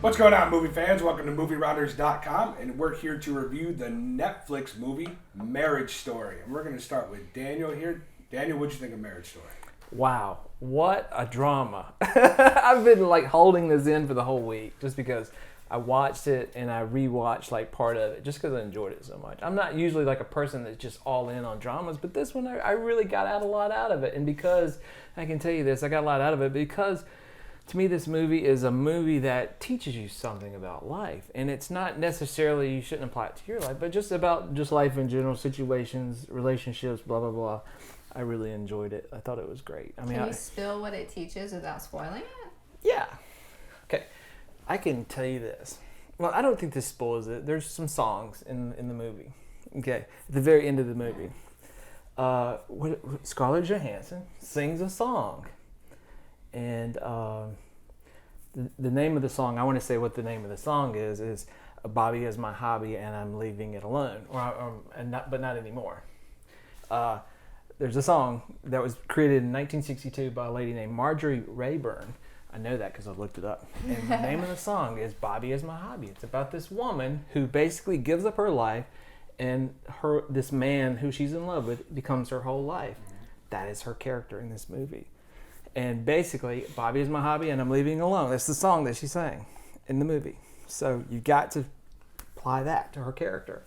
What's going on, movie fans? Welcome to MovieRouters.com, and we're here to review the Netflix movie Marriage Story. And we're going to start with Daniel here. Daniel, what'd you think of Marriage Story? Wow, what a drama. I've been holding this in for the whole week just because I watched it and I rewatched part of it just because I enjoyed it so much. I'm not usually a person that's just all in on dramas, but this one I really got a lot out of it. And because, I can tell you this, I got a lot out of it because to me this movie is a movie that teaches you something about life. And it's not necessarily, you shouldn't apply it to your life, but just about just life in general, situations, relationships, blah, blah, blah. I really enjoyed it. I thought it was great. Can you spill what it teaches without spoiling it? Yeah. Okay. I can tell you this. Well, I don't think this spoils it. There's some songs in the movie. Okay. At the very end of the movie. Scarlett Johansson sings a song. And the name of the song, I want to say what the name of the song is Bobby Is My Hobby and I'm Leaving It Alone. But not anymore. There's a song that was created in 1962 by a lady named Marjorie Rayburn. I know that because I looked it up. And the name of the song is Bobby Is My Hobby. It's about this woman who basically gives up her life and this man who she's in love with becomes her whole life. That is her character in this movie. And basically, Bobby is my hobby and I'm leaving alone. That's the song that she sang in the movie. So you got to apply that to her character.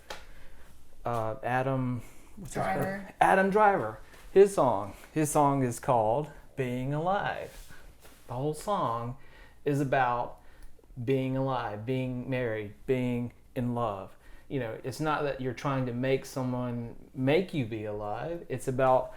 Adam Driver. His song is called Being Alive. The whole song is about being alive, being married, being in love. You know, it's not that you're trying to make someone make you be alive. It's about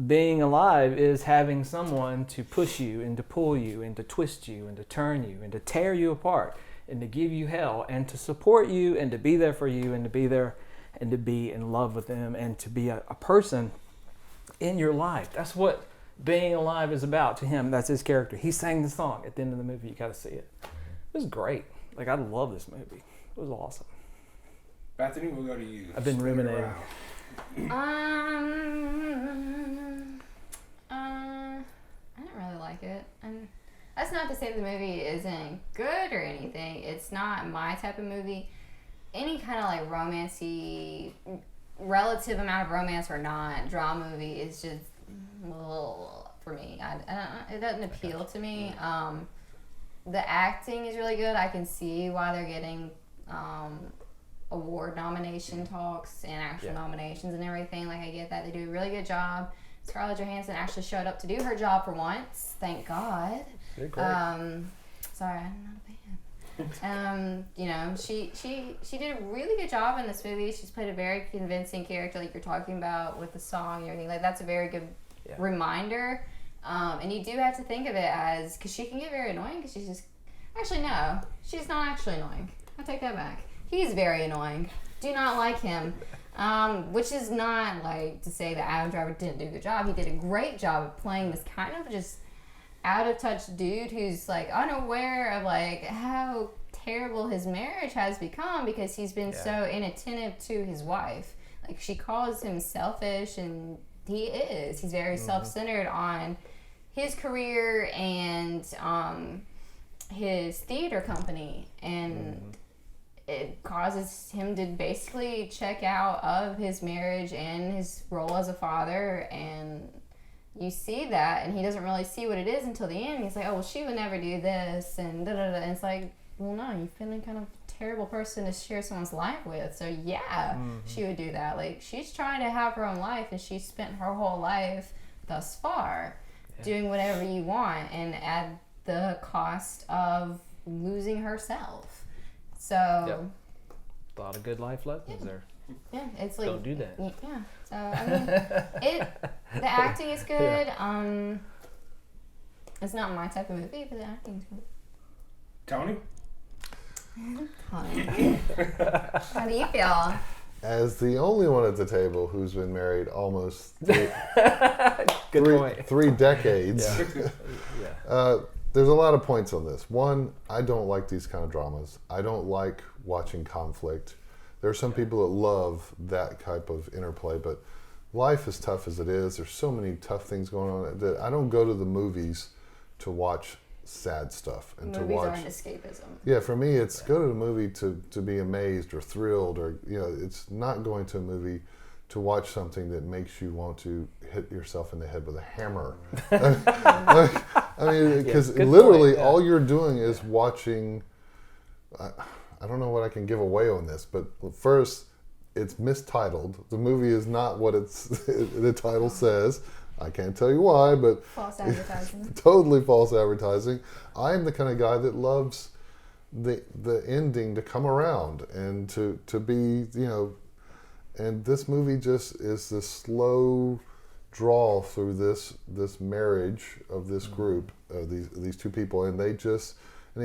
being alive is having someone to push you and to pull you and to twist you and to turn you and to tear you apart and to give you hell and to support you and to be there for you and to be there and to be in love with them and to be a person in your life. That's what being alive is about to him. That's his character. He sang the song at the end of the movie. You got to see it. It was great. I love this movie. It was awesome. Bethany, we'll go to you. I've been ruminating. I don't really like it. And that's not to say the movie isn't good or anything. It's not my type of movie. Any kind of romancy, relative amount of romance or not, drama movie is just for me. It doesn't appeal to me. The acting is really good. I can see why they're getting award nomination talks and actual nominations and everything. I get that. They do a really good job. Scarlett Johansson actually showed up to do her job for once. Thank God. Great. Sorry, I'm not a fan. She did a really good job in this movie. She's played a very convincing character, like you're talking about with the song and everything. That's a very good reminder. And you do have to think of it as, because she can get very annoying because she's just, actually no, she's not actually annoying. I take that back. He's very annoying. Do not like him. Which is not to say that Adam Driver didn't do a good job. He did a great job of playing this kind of just out of touch dude who's unaware of how terrible his marriage has become because he's been so inattentive to his wife. She calls him selfish, and he is. He's very self-centered on his career and his theater company, and it causes him to basically check out of his marriage and his role as a father, and you see that, and he doesn't really see what it is until the end. He's like, oh, well, she would never do this, and da-da-da. And it's well, no, you've been a kind of terrible person to share someone's life with. So, she would do that. She's trying to have her own life, and she's spent her whole life thus far doing whatever you want, and at the cost of losing herself. So, a lot of good life lessons there. Yeah, it's don't do that. Yeah. So the acting is good. It's not my type of movie, but the acting is good. Tony? How do you feel? As the only one at the table who's been married almost three decades, there's a lot of points on this. One, I don't like these kind of dramas. I don't like watching conflict. There are some people that love that type of interplay, but life is tough as it is. There's so many tough things going on that I don't go to the movies to watch sad stuff and to Movies watch. aren't escapism. Yeah, for me, it's go to the movie to be amazed or thrilled, or it's not going to a movie to watch something that makes you want to hit yourself in the head with a hammer. I mean, because literally all you're doing is watching. I don't know what I can give away on this, but first, it's mistitled. The movie is not what the title says. I can't tell you why, but False advertising. totally false advertising. I'm the kind of guy that loves the ending to come around and to be, and this movie just is this slow draw through this marriage of this group of these two people, and it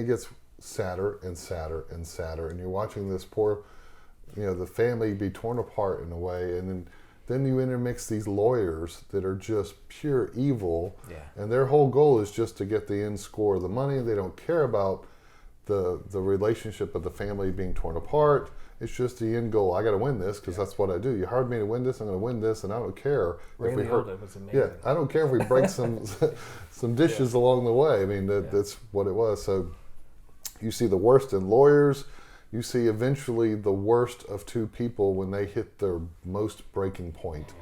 gets sadder and sadder and sadder, and you're watching this poor, the family be torn apart in a way, and then you intermix these lawyers that are just pure evil, and their whole goal is just to get the end score of the money. They don't care about the relationship of the family being torn apart. It's just the end goal. I got to win this because that's what I do. You hired me to win this. I'm going to win this, and I don't care Ray Liotta was amazing. Yeah, I don't care if we break some dishes along the way. I mean, that's what it was. So you see the worst in lawyers. You see eventually the worst of two people when they hit their most breaking point.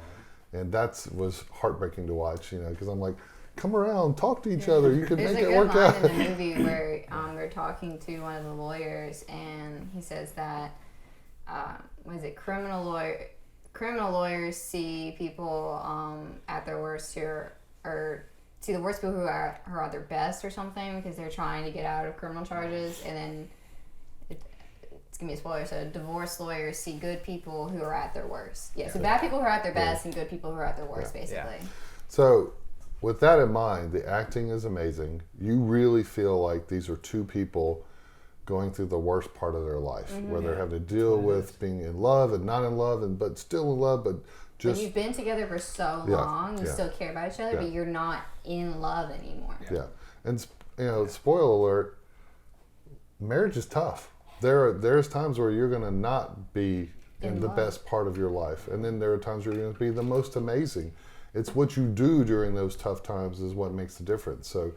And that was heartbreaking to watch, because I'm like, come around, talk to each other. You can There's make a it good work line out. in the movie where they're talking to one of the lawyers, and he says that criminal lawyers see people at their worst or see the worst people who are at their best or something because they're trying to get out of criminal charges, and then it's gonna be a spoiler. So divorce lawyers see good people who are at their worst. Yeah, so bad people who are at their best and good people who are at their worst, basically. So with that in mind, the acting is amazing. You really feel like these are two people going through the worst part of their life, where they're having to deal with being in love and not in love, but still in love, but just. But you've been together for so long, you still care about each other, but you're not in love anymore. Yeah, and spoiler alert: marriage is tough. There's times where you're going to not be in the best part of your life, and then there are times where you're going to be the most amazing. It's what you do during those tough times is what makes the difference. So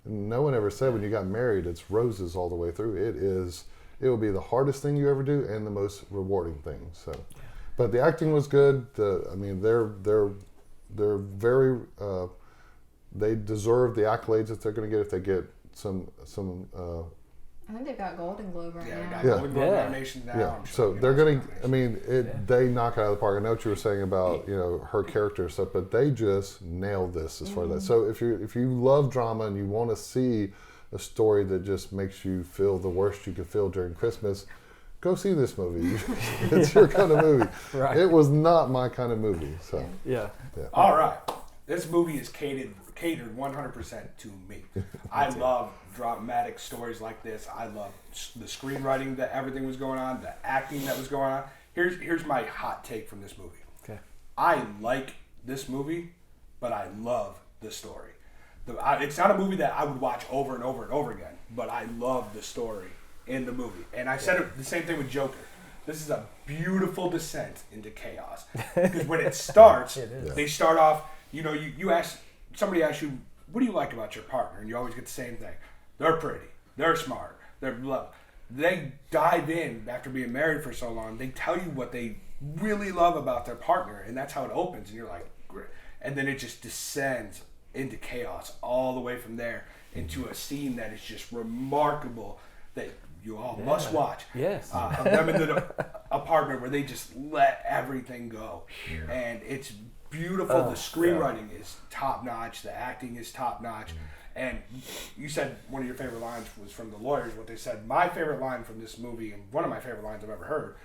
no one ever said when you got married it's roses all the way through. It will be the hardest thing you ever do and the most rewarding thing. So, but the acting was good. They're very they deserve the accolades that they're going to get if they get some. I think they've got Golden Globe right now. Golden Globe nominations now. Yeah, I'm sure so they're getting going to. They knock it out of the park. I know what you were saying about her character and stuff, but they just nailed this as far as that. So if you love drama and you want to see a story that just makes you feel the worst you could feel during Christmas, go see this movie. It's your kind of movie. Right. It was not my kind of movie. So Yeah. All right. This movie is catered 100% to me. I love dramatic stories like this. I love the screenwriting that everything was going on, the acting that was going on. Here's my hot take from this movie. Okay. I like this movie, but I love the story. It's not a movie that I would watch over and over and over again, but I love the story in the movie. And I said the same thing with Joker. This is a beautiful descent into chaos. Because when it starts, they start off, somebody asks you, what do you like about your partner? And you always get the same thing. They're pretty. They're smart. They're love. They dive in after being married for so long. They tell you what they really love about their partner, and that's how it opens. And you're like, great. And then it just descends into chaos all the way from there into a scene that is just remarkable that you all must watch. Yes. Of them in the apartment where they just let everything go. And it's beautiful. The screenwriting is top notch. The acting is top notch. And you said one of your favorite lines was from the lawyers. What they said, my favorite line from this movie, and one of my favorite lines I've ever heard,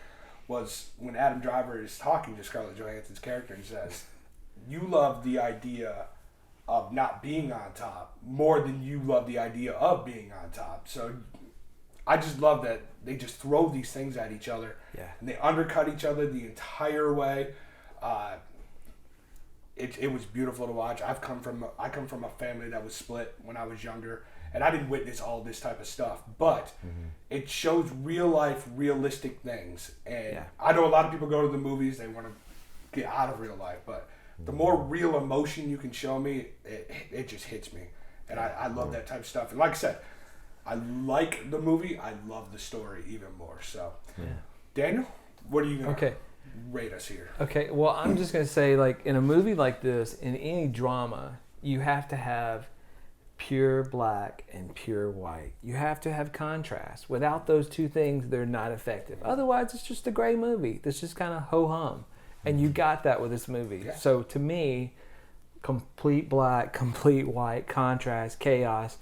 was when Adam Driver is talking to Scarlett Johansson's character and says, you love the idea of not being on top more than you love the idea of being on top. So I just love that they just throw these things at each other. Yeah. And they undercut each other the entire way. It was beautiful to watch. I come from a family that was split when I was younger, and I didn't witness all this type of stuff. But it shows real life, realistic things. And I know a lot of people go to the movies, they want to get out of real life. But the more real emotion you can show me, it just hits me. And I love that type of stuff. And like I said, I like the movie. I love the story even more. So, Daniel, what are you going to rate us here? Okay, well, I'm just going to say, like, in a movie like this, in any drama, you have to have pure black and pure white. You have to have contrast. Without those two things, they're not effective. Otherwise, it's just a gray movie that's just kind of ho-hum. And you got that with this movie. Yeah. So, to me, complete black, complete white, contrast, chaos,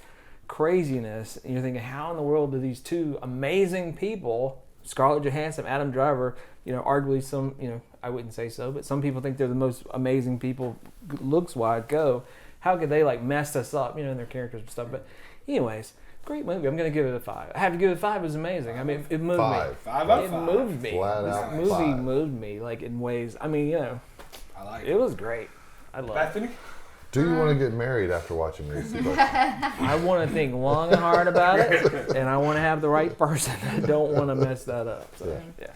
craziness. And you're thinking, how in the world do these two amazing people, Scarlett Johansson, Adam Driver, arguably some, I wouldn't say so, but some people think they're the most amazing people looks-wise go. How could they, like, mess us up, in their characters and stuff. But anyways, great movie. I'm going to give it a 5. I have to give it a 5. It was amazing. I mean, it moved me. 5 out of 5. It moved me. Flat This out movie 5. moved me, like, in ways. I mean, I like it was great. I love it. Bethany? Do you want to get married after watching these? I want to think long and hard about it, and I want to have the right person. I don't want to mess that up. So, yeah.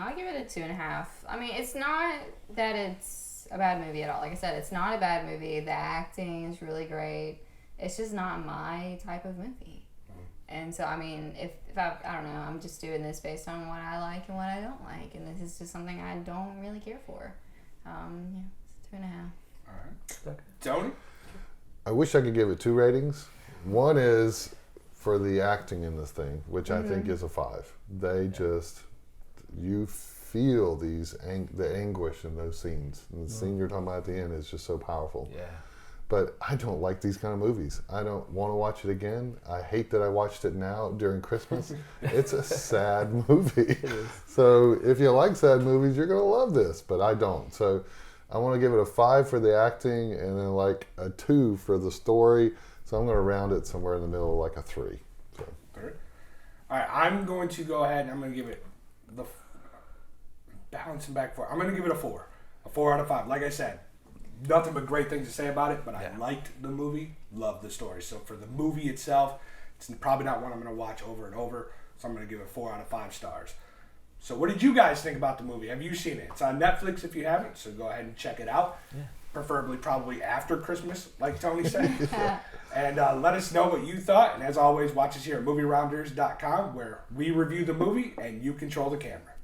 I'll give it a 2.5. I mean, it's not that it's a bad movie at all. Like I said, it's not a bad movie. The acting is really great. It's just not my type of movie. And so, I mean, if I don't know, I'm just doing this based on what I like and what I don't like. And this is just something I don't really care for. It's 2.5. All right. Tony? I wish I could give it 2 ratings. One is for the acting in this thing, which I think is a 5. They just, you feel the anguish in those scenes. And the scene you're talking about at the end is just so powerful. Yeah. But I don't like these kind of movies. I don't want to watch it again. I hate that I watched it now during Christmas. It's a sad movie. So if you like sad movies, you're going to love this, but I don't. So I want to give it a 5 for the acting and then like a 2 for the story. So I'm going to round it somewhere in the middle, like a 3. So. All right, I'm going to go ahead and I'm going to give it balancing back 4. I'm going to give it a 4. A 4 out of 5. Like I said, nothing but great things to say about it, but I liked the movie, loved the story. So for the movie itself, it's probably not one I'm going to watch over and over, so I'm going to give it 4 out of 5 stars. So what did you guys think about the movie? Have you seen it? It's on Netflix if you haven't, so go ahead and check it out. Yeah. Preferably probably after Christmas, like Tony said. And let us know what you thought. And as always, watch us here at MovieRounders.com, where we review the movie and you control the camera.